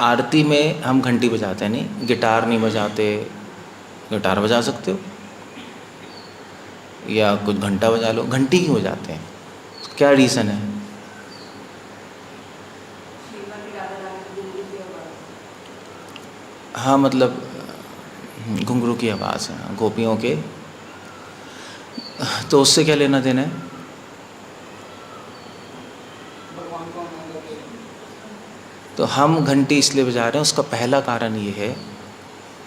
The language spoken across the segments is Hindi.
आरती में हम घंटी बजाते हैं, नहीं गिटार नहीं बजाते। गिटार बजा सकते हो या कुछ घंटा बजा लो, घंटी क्यों बजाते हैं, क्या रीज़न है? हाँ मतलब घुंघरू की आवाज़ है गोपियों के, तो उससे क्या लेना देना है? तो हम घंटी इसलिए बजा रहे हैं, उसका पहला कारण ये है,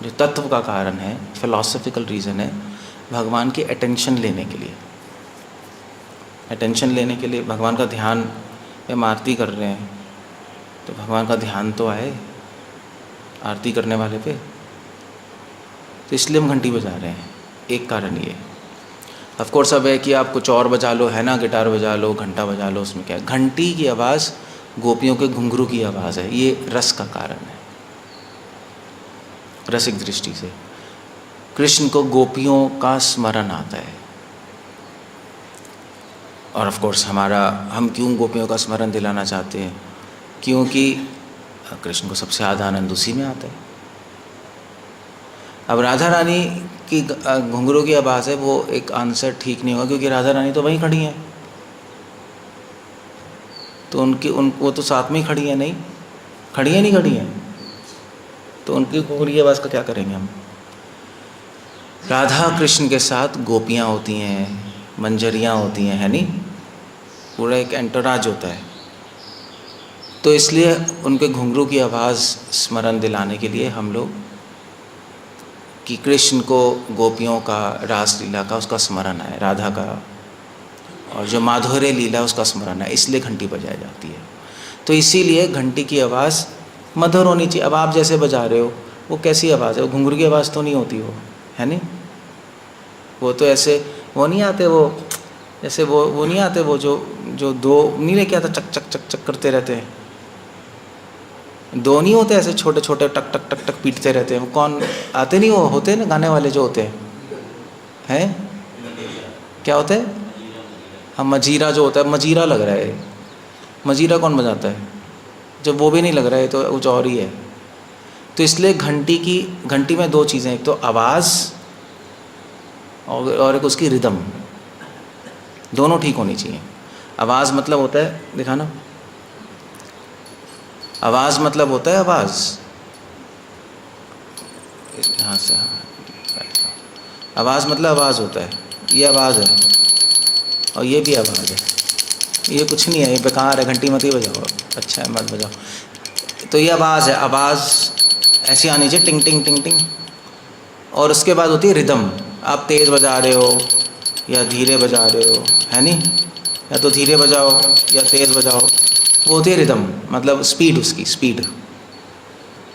जो तत्व का कारण है, फिलॉसफिकल रीज़न है, भगवान की अटेंशन लेने के लिए। अटेंशन लेने के लिए भगवान का ध्यान, हम आरती कर रहे हैं तो भगवान का ध्यान तो आए आरती करने वाले पे, तो इसलिए हम घंटी बजा रहे हैं। एक कारण ये। ऑफ कोर्स अब है कि आप कुछ और बजा लो, है ना, गिटार बजा लो, घंटा बजा लो, उसमें क्या है? घंटी की आवाज़ गोपियों के घुंघरू की आवाज़ है, ये रस का कारण है। रसिक दृष्टि से कृष्ण को गोपियों का स्मरण आता है। और ऑफ कोर्स हम क्यों गोपियों का स्मरण दिलाना चाहते हैं? क्योंकि कृष्ण को सबसे ज़्यादा आनंद उसी में आता है। अब राधा रानी की घुंघरू की आवाज़ है, वो एक आंसर ठीक नहीं होगा, क्योंकि राधा रानी तो वहीं खड़ी हैं, तो वो तो साथ में ही खड़ी है, नहीं खड़ी है, नहीं खड़ी हैं, तो उनकी घुंघरू की आवाज़ का क्या करेंगे हम? राधा कृष्ण के साथ गोपियाँ होती हैं, मंजरियाँ होती हैं, है नहीं, पूरा एक एंटोराज होता है। तो इसलिए उनके घुंघरू की आवाज़ स्मरण दिलाने के लिए हम लोग कि कृष्ण को गोपियों का, रासलीला का उसका स्मरण है, राधा का, और जो माधुर्य लीला उसका स्मरण है, इसलिए घंटी बजाई जाती है। तो इसीलिए घंटी की आवाज़ मधुर होनी चाहिए। अब आप जैसे बजा रहे हो, वो कैसी आवाज़ है? वो घुंघरू की आवाज़ तो नहीं होती, वो है नहीं, वो तो ऐसे वो नहीं आते, वो जैसे वो नहीं आते, वो जो दो नहीं लेके आता, चक चक चक चक करते रहते हैं, दो नहीं होते ऐसे छोटे छोटे, टक टक टक टक पीटते रहते हैं, वो कौन आते? नहीं, वो होते हैं ना गाने वाले जो होते हैं क्या होते हैं? हम मजीरा जो होता है, मजीरा लग रहा है, मजीरा कौन बजाता है? जब वो भी नहीं लग रहा है तो कुछ और ही है। तो इसलिए घंटी में दो चीज़ें, एक तो आवाज़ और एक उसकी रिदम, दोनों ठीक होनी चाहिए। आवाज़ मतलब होता है, दिखाना, आवाज़ मतलब होता है आवाज़, यहाँ से, हाँ, आवाज़ मतलब आवाज़ होता है, ये आवाज़ है और ये भी आवाज़ है, ये कुछ नहीं है, ये बेकार है, घंटी मत ही बजाओ, अच्छा है मत बजाओ। तो ये आवाज़ है, आवाज़ ऐसी आनी चाहिए, टिंग टिंग टिंग टिंग। और उसके बाद होती है रिदम, आप तेज़ बजा रहे हो या धीरे बजा रहे हो, है नहीं, या तो धीरे बजाओ या तेज़ बजाओ, वो होती है रिदम, मतलब स्पीड, उसकी स्पीड।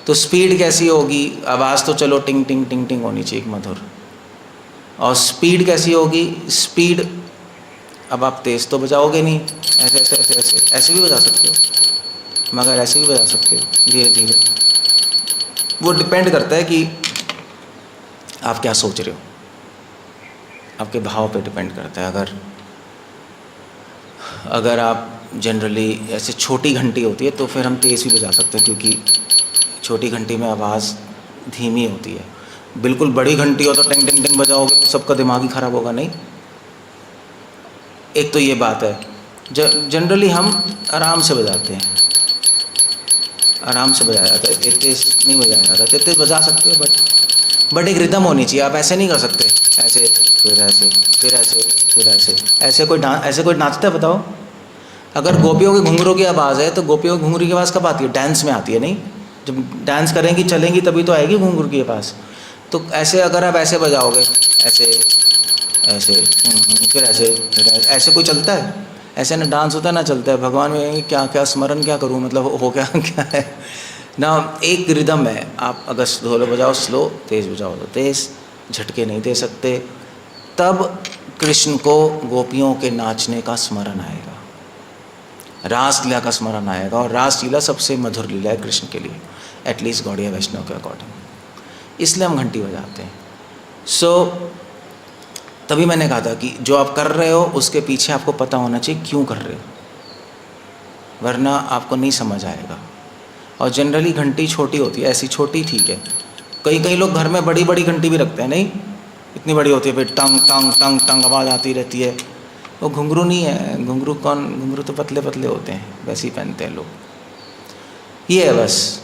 तो स्पीड कैसी होगी? आवाज़ तो चलो टिंग टिंग टिंग टिंग होनी चाहिए, मधुर, और स्पीड कैसी होगी? स्पीड, अब आप तेज़ तो बजाओगे नहीं, ऐसे ऐसे ऐसे ऐसे ऐसे भी बजा सकते हो, मगर ऐसे भी बजा सकते हो धीरे धीरे। वो डिपेंड करता है कि आप क्या सोच रहे हो, आपके भाव पे डिपेंड करता है। अगर आप जनरली ऐसे छोटी घंटी होती है तो फिर हम तेज़ भी बजा सकते हैं, क्योंकि छोटी घंटी में आवाज़ धीमी होती है। बिल्कुल बड़ी घंटी हो तो टिंग टिंग टिंग बजाओगे तो सबका दिमाग ही ख़राब होगा, नहीं। एक तो ये बात है, जनरली हम आराम से बजाते हैं, आराम से बजाया जाता है, तेज़ नहीं बजाया जाता। तेज़ बजा सकते हो, बट एक रिदम होनी चाहिए। आप ऐसे नहीं कर सकते, ऐसे फिर ऐसे फिर ऐसे फिर ऐसे, ऐसे कोई नाचता है बताओ? अगर गोपियों के घुंघरू की आवाज़ है तो गोपियों की घुंघरू की आवाज़ कब आती है? डांस में आती है, नहीं, जब डांस करेंगी चलेंगी तभी तो आएगी घुंघरू की आवाज़। तो ऐसे अगर आप ऐसे बजाओगे, ऐसे ऐसे फिर ऐसे कोई चलता है? ऐसे ना डांस होता है ना चलता है। भगवान में क्या क्या स्मरण क्या करूँ, मतलब हो क्या क्या है ना। एक रिदम है, आप अगर स्लो बजाओ स्लो, तेज़ बजाओ तो तेज़, झटके नहीं दे सकते। तब कृष्ण को गोपियों के नाचने का स्मरण आएगा, रास लीला का स्मरण आएगा, और रास लीला सबसे मधुर लीला है कृष्ण के लिए, एटलीस्ट गौड़िया वैष्णव के अकॉर्डिंग। इसलिए हम घंटी बजाते हैं। तभी मैंने कहा था कि जो आप कर रहे हो उसके पीछे आपको पता होना चाहिए क्यों कर रहे हो, वरना आपको नहीं समझ आएगा। और जनरली घंटी छोटी होती है, ऐसी छोटी ठीक है। कई कई लोग घर में बड़ी बड़ी घंटी भी रखते हैं, नहीं इतनी बड़ी होती है, फिर टंग टंग टंग टंग आवाज़ आती रहती है। वो घुंघरू नहीं है, घुंघरू कौन, घुंघरू तो पतले पतले होते हैं, वैसे ही पहनते हैं लोग। ये है बस,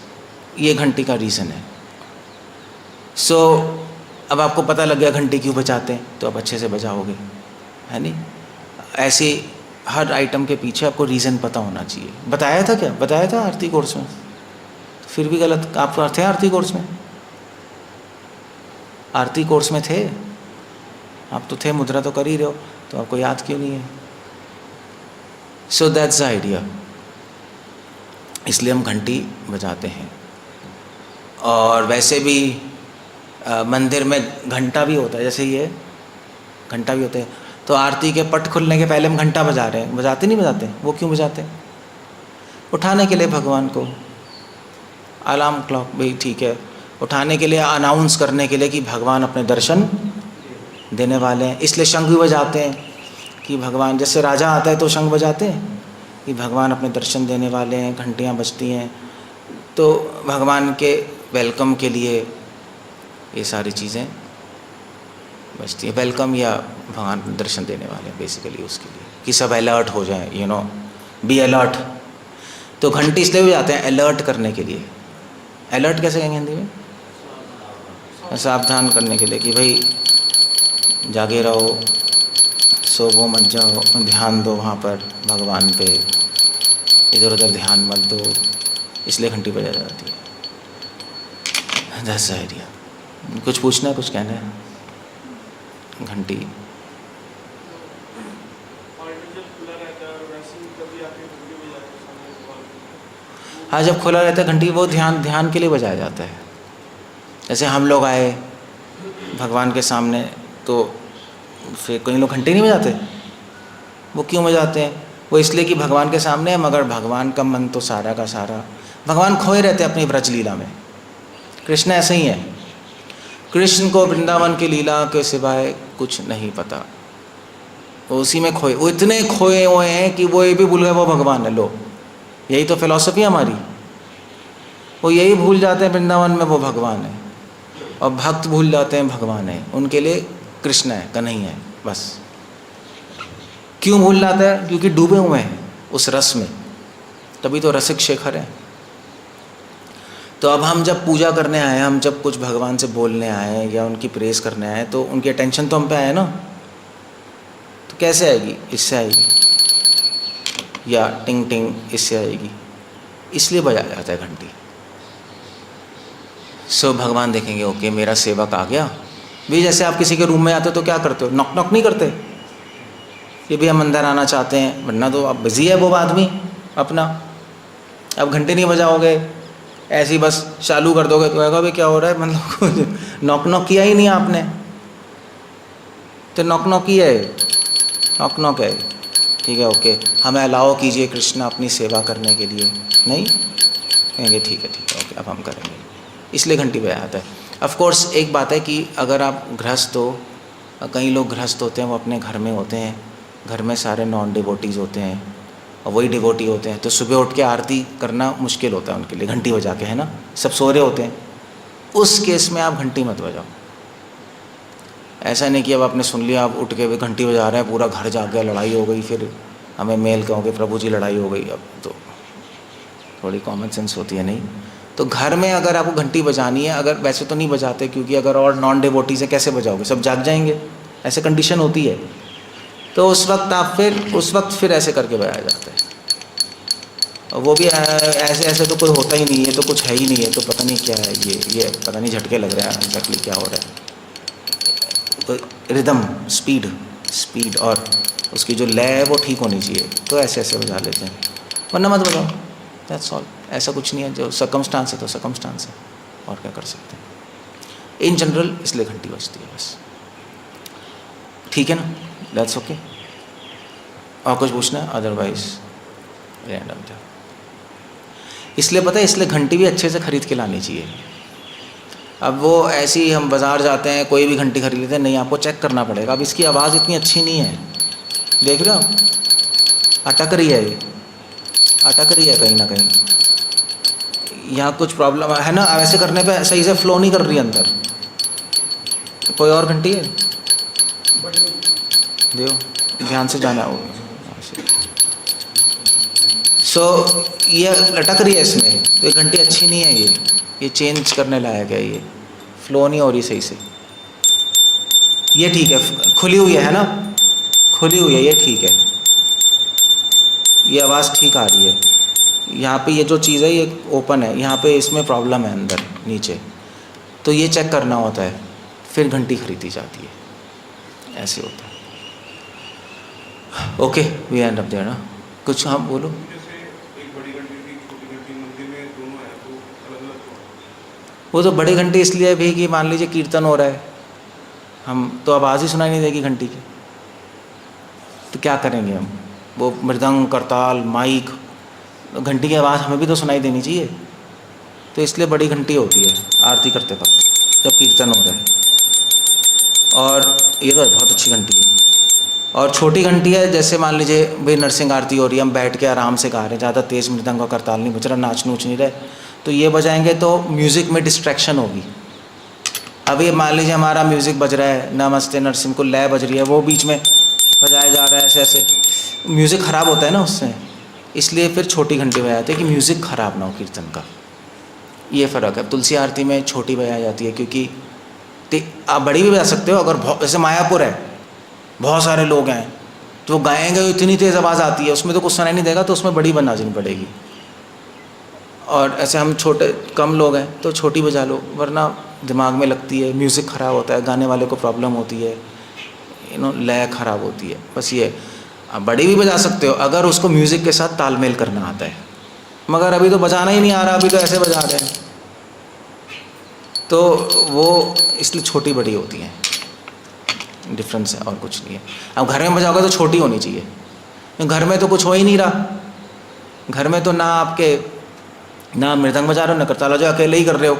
ये घंटी का रीज़न है। सो अब आपको पता लग गया घंटी क्यों बजाते हैं, तो आप अच्छे से बजाओगे, है नहीं। ऐसे हर आइटम के पीछे आपको रीज़न पता होना चाहिए। बताया था क्या, बताया था आरती कोर्स में, फिर भी गलत। आप थे आरती कोर्स में, आरती कोर्स में थे आप, तो थे, मुद्रा तो कर ही रहे हो, तो आपको याद क्यों नहीं है। सो दैट्स द आइडिया, इसलिए हम घंटी बजाते हैं। और वैसे भी मंदिर में घंटा भी होता है, जैसे ये घंटा भी होते हैं, तो आरती के पट खुलने के पहले हम घंटा बजा रहे हैं, बजाते नहीं बजाते, वो क्यों बजाते हैं? उठाने के लिए भगवान को, अलार्म क्लॉक भी ठीक है, उठाने के लिए, अनाउंस करने के लिए कि भगवान अपने दर्शन देने वाले हैं, इसलिए शंख भी बजाते हैं कि भगवान, जैसे राजा आता है तो शंख बजाते हैं कि भगवान अपने दर्शन देने वाले हैं, घंटियाँ बजती हैं, तो भगवान के वेलकम के लिए ये सारी चीज़ें बजती है। वेलकम या भगवान दर्शन देने वाले हैं बेसिकली, उसके लिए कि सब अलर्ट हो जाएं, यू नो, बी अलर्ट। तो घंटी इसलिए बजाते हैं अलर्ट करने के लिए। अलर्ट कैसे कहेंगे हिंदी में? सावधान करने के लिए कि भाई जागे रहो, सोवो मत जाओ, ध्यान दो वहाँ पर भगवान पे, इधर उधर ध्यान मत दो, इसलिए घंटी बजाई जाती है। That's the idea. कुछ पूछना है, कुछ कहना है? घंटी हाँ, जब खुला रहता है घंटी, वो ध्यान के लिए बजाया जाता है। जैसे हम लोग आए भगवान के सामने, तो फिर कई लोग घंटी नहीं बजाते। वो क्यों बजाते हैं? वो इसलिए कि भगवान के सामने है, मगर भगवान का मन तो सारा का सारा, भगवान खोए रहते हैं अपनी ब्रज लीला में। कृष्ण ऐसे ही है, कृष्ण को वृंदावन की लीला के सिवाय कुछ नहीं पता, वो उसी में खोए, वो इतने खोए हुए हैं कि वो ये भी भूल गए वो भगवान है। लो, यही तो फिलॉसफी हमारी, वो यही भूल जाते हैं वृंदावन में वो भगवान है, और भक्त भूल जाते हैं भगवान है, उनके लिए कृष्ण है, कन्हैया है, बस। क्यों भूल जाता है? क्योंकि डूबे हुए हैं उस रस में, तभी तो रसिक शेखर है। तो अब हम जब पूजा करने आए, हम जब कुछ भगवान से बोलने आए या उनकी प्रेस करने आए, तो उनकी अटेंशन तो हम पे आए ना, तो कैसे आएगी? इससे आएगी, या टिंग टिंग इससे आएगी, इसलिए बजाया जाता है घंटी। सो भगवान देखेंगे, ओके मेरा सेवक आ गया। भी जैसे आप किसी के रूम में आते हो तो क्या करते हो? नॉक नॉक नहीं करते, ये भी हम अंदर आना चाहते हैं, वरना तो अब बिजी है वो आदमी अपना। अब घंटे नहीं बजाओगे, ऐसे ही बस चालू कर दोगे तो कहेगा भाई क्या हो रहा है, मतलब नॉक नॉक किया ही नहीं आपने, तो नॉक नॉक ही है, नॉक नॉक है, ठीक है, ओके हमें अलाउ कीजिए कृष्ण अपनी सेवा करने के लिए। नहीं कहेंगे ठीक है ओके अब हम करेंगे, इसलिए घंटी बजाया जाता है। ऑफ कोर्स एक बात है कि अगर आप गृहस्थ हो, कई लोग गृहस्थ होते हैं, वो अपने घर में होते हैं, घर में सारे नॉन डिवोटीज़ होते हैं और वही डिवोटी होते हैं, तो सुबह उठ के आरती करना मुश्किल होता है उनके लिए घंटी बजा के, है ना, सब सो रहे होते हैं। उस केस में आप घंटी मत बजाओ। ऐसा नहीं कि अब आपने सुन लिया, आप उठ के भी घंटी बजा रहे हैं, पूरा घर जाग गया, लड़ाई हो गई, फिर हमें मेल कहोगे प्रभु जी लड़ाई हो गई। अब तो थोड़ी कॉमन सेंस होती है। नहीं तो घर में अगर आपको घंटी बजानी है, अगर वैसे तो नहीं बजाते क्योंकि अगर और नॉन डिवोटीज़ है कैसे बजाओगे, सब जाग जाएंगे, ऐसे कंडीशन होती है, तो उस वक्त फिर ऐसे करके बजाया जाता है। और वो भी ऐसे ऐसे तो कोई होता ही नहीं है, तो कुछ है ही नहीं है, तो पता नहीं क्या है ये पता नहीं झटके लग रहे हैं एग्जैक्टली क्या हो रहा है। तो रिदम स्पीड और उसकी जो लय है वो ठीक होनी चाहिए, तो ऐसे ऐसे बजा लेते हैं, वरना मत बजाओ, दैट्स ऑल। ऐसा कुछ नहीं है, जो सर्कमस्टांस है तो सर्कमस्टांस है, और क्या कर सकते हैं। इन जनरल इसलिए घंटी बजती है बस, ठीक है ना, दैट्स ओके। और कुछ पूछना है? अदरवाइज रैंडम था। इसलिए पता है, इसलिए घंटी भी अच्छे से खरीद के लानी चाहिए। अब वो ऐसे ही हम बाज़ार जाते हैं, कोई भी घंटी खरीद लेते हैं, नहीं आपको चेक करना पड़ेगा, अब इसकी आवाज़ इतनी अच्छी नहीं है, देख रहे हो अटक रही है, ये अटक रही है कहीं ना कहीं, यहाँ कुछ प्रॉब्लम है ना, ऐसे करने पे सही से फ्लो नहीं कर रही अंदर। कोई और घंटी है देखो, ध्यान से जाना होगा। सो ये लटक रही है इसमें, तो ये घंटी अच्छी नहीं है, ये चेंज करने लायक है। ये फ्लो नहीं हो रही सही से। ये ठीक है, खुली हुई है ना, खुली हुई है, ये ठीक है, ये आवाज़ ठीक आ रही है। यहाँ पे ये जो चीज़ है ये ओपन है, यहाँ पे इसमें प्रॉब्लम है अंदर नीचे, तो ये चेक करना होता है, फिर घंटी खरीदी जाती है, ऐसे होता है। Okay, we end up there ना। कुछ हाँ बोलो। वो तो बड़ी घंटी इसलिए है भी कि मान लीजिए कीर्तन हो रहा है, हम तो आवाज़ ही सुनाई नहीं देगी घंटी की, तो क्या करेंगे हम? वो मृदंग, करताल, माइक, घंटी की आवाज़ हमें भी तो सुनाई देनी चाहिए, तो इसलिए बड़ी घंटी होती है आरती करते वक्त जब कीर्तन हो रहा है। और ये तो बहुत अच्छी घंटी है। और छोटी घंटी है, जैसे मान लीजिए भाई नरसिंह आरती हो रही है, हम बैठ के आराम से गा रहे हैं, ज़्यादा तेज़ मृदंग और करताल नहीं बज रहा, नाच नूच नहीं रहे, तो ये बजाएंगे तो म्यूज़िक में डिस्ट्रैक्शन होगी। अभी मान लीजिए हमारा म्यूज़िक बज रहा है, नमस्ते नरसिंह को लय बज रही है, वो बीच में बजाया जा रहा है ऐसे ऐसे, म्यूज़िक ख़राब होता है ना उससे, इसलिए फिर छोटी घंटी बजाते हैं कि म्यूज़िक ख़राब ना हो कीर्तन का। ये फ़र्क है। तुलसी आरती में छोटी बजाई जाती है, क्योंकि आप बड़ी भी बजा सकते हो, अगर जैसे मायापुर है, बहुत सारे लोग हैं, तो गाएंगे इतनी तेज़ आवाज़ आती है, उसमें तो कुछ सुनाई नहीं देगा, तो उसमें बड़ी बनानी पड़ेगी। और ऐसे हम छोटे कम लोग हैं तो छोटी बजा लो, वरना दिमाग में लगती है, म्यूज़िक ख़राब होता है, गाने वाले को प्रॉब्लम होती है, लय ख़राब होती है। बस ये आप बड़ी भी बजा सकते हो अगर उसको म्यूज़िक के साथ तालमेल करना आता है, मगर अभी तो बजाना ही नहीं आ रहा, अभी तो ऐसे बजा रहे हैं, तो वो इसलिए छोटी बड़ी होती हैं, डिफरेंस है और कुछ नहीं है। अब घर में बजाओगे तो छोटी होनी चाहिए, घर में तो कुछ हो ही नहीं रहा, घर में तो ना मृदंग बजा रहे हो, ना करताल बजा, अकेले ही कर रहे हो,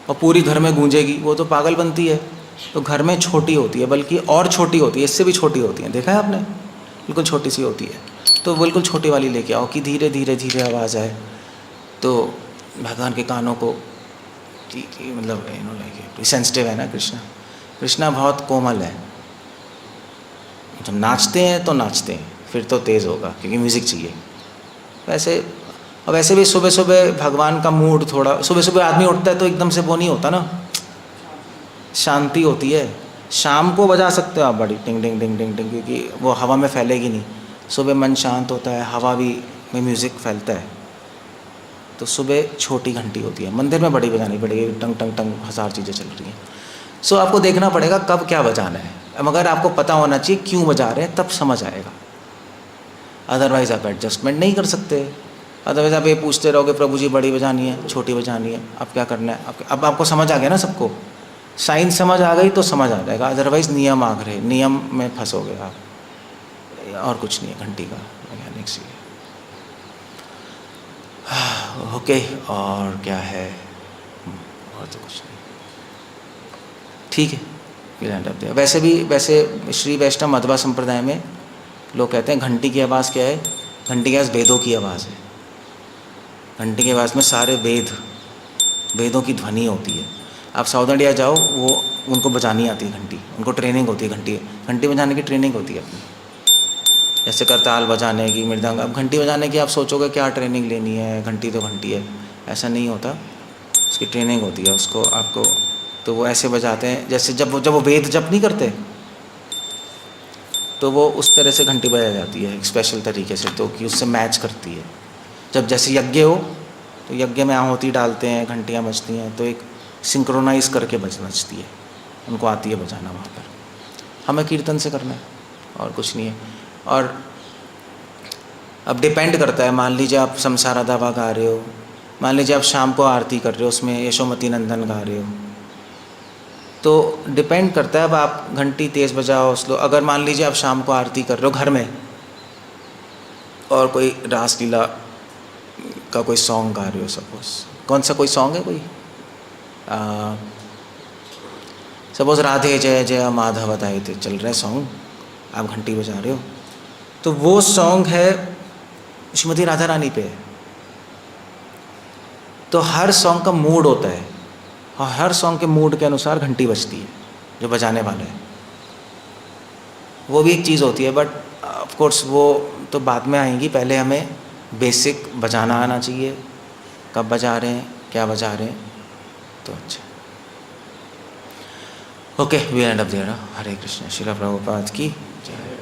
और पूरी घर में गूंजेगी, वो तो पागल बनती है। तो घर में छोटी होती है, बल्कि और छोटी होती है, इससे भी छोटी होती है, देखा है आपने, बिल्कुल छोटी सी होती है, तो बिल्कुल छोटी वाली लेके आओ कि धीरे धीरे धीरे आवाज़ आए, तो भगवान के कानों को मतलब लाइक सेंसिटिव है ना कृष्णा बहुत कोमल है, जब नाचते हैं तो नाचते हैं, फिर तो तेज़ होगा क्योंकि म्यूज़िक चाहिए। वैसे भी सुबह सुबह भगवान का मूड थोड़ा, सुबह सुबह आदमी उठता है तो एकदम से वो नहीं होता ना, शांति होती है। शाम को बजा सकते हो आप बड़ी टिंग टिंग टिंग टिंग टिंग, क्योंकि वो हवा में फैलेगी नहीं, सुबह मन शांत होता है, हवा भी में म्यूज़िक फैलता है, तो सुबह छोटी घंटी होती है। मंदिर में बड़ी बजानी पड़ेगी, टंग टंग टंग हज़ार चीज़ें चल रही हैं। सो आपको देखना पड़ेगा कब क्या बजाना है, मगर आपको पता होना चाहिए क्यों बजा रहे हैं, तब समझ आएगा, अदरवाइज़ आप एडजस्टमेंट नहीं कर सकते। अदरवाइज़ आप ये पूछते रहोगे प्रभु जी बड़ी बजानी है छोटी बजानी है, अब क्या करना है, अब आपको समझ आ गया ना, सबको साइंस समझ आ गई तो समझ आ जाएगा, अदरवाइज़ नियम आग रहे, नियम में फंसोगे आप, और कुछ नहीं है घंटी का मैकेनिक्स ये। ओके, और क्या है, और तो कुछ नहीं, ठीक है। वैसे श्री वैष्णव मध्वा संप्रदाय में लोग कहते हैं घंटी की आवाज़ क्या है, घंटी की आवाज़ वेदों की आवाज़ है। घंटी की आवाज़ में सारे वेदों की ध्वनि होती है। आप साउथ इंडिया जाओ, वो उनको बजानी आती है घंटी, उनको ट्रेनिंग होती है, घंटी बजाने की ट्रेनिंग होती है अपनी, जैसे करताल बजाने की, मृदंग। अब घंटी बजाने की आप सोचोगे क्या ट्रेनिंग लेनी है, घंटी तो घंटी है, ऐसा नहीं होता, उसकी ट्रेनिंग होती है उसको आपको। तो वो ऐसे बजाते हैं जैसे जब वो वेद जप नहीं करते, तो वो उस तरह से घंटी बजाई जाती है एक स्पेशल तरीके से, तो कि उससे मैच करती है। जब जैसे यज्ञ हो तो यज्ञ में आहुति डालते हैं, घंटियाँ बजती हैं, तो एक सिंक्रोनाइज करके बजती है, उनको आती है बजाना वहाँ पर। हमें कीर्तन से करना है और कुछ नहीं है। और अब डिपेंड करता है, मान लीजिए आप संसारा दावा गा रहे हो, मान लीजिए आप शाम को आरती कर रहे हो, उसमें यशोमती नंदन गा रहे हो, तो डिपेंड करता है। अब आप घंटी तेज़ बजाओ स्लो, अगर मान लीजिए आप शाम को आरती कर रहे हो घर में और कोई रासलीला का कोई सॉन्ग गा रहे हो, सपोज कौन सा कोई सॉन्ग है, कोई सपोज राधे जय जय माधव दाई थे चल रहे सॉन्ग, आप घंटी बजा रहे हो, तो वो सॉन्ग है श्रीमती राधा रानी पे, तो हर सॉन्ग का मूड होता है और हर सॉन्ग के मूड के अनुसार घंटी बजती है जो बजाने वाला है, वो भी एक चीज़ होती है। बट ऑफ कोर्स वो तो बाद में आएंगी, पहले हमें बेसिक बजाना आना चाहिए, कब बजा रहे हैं, क्या बजा रहे हैं, तो अच्छा। Okay, we end up there. Hare Krishna. Srila Prabhupada की जय।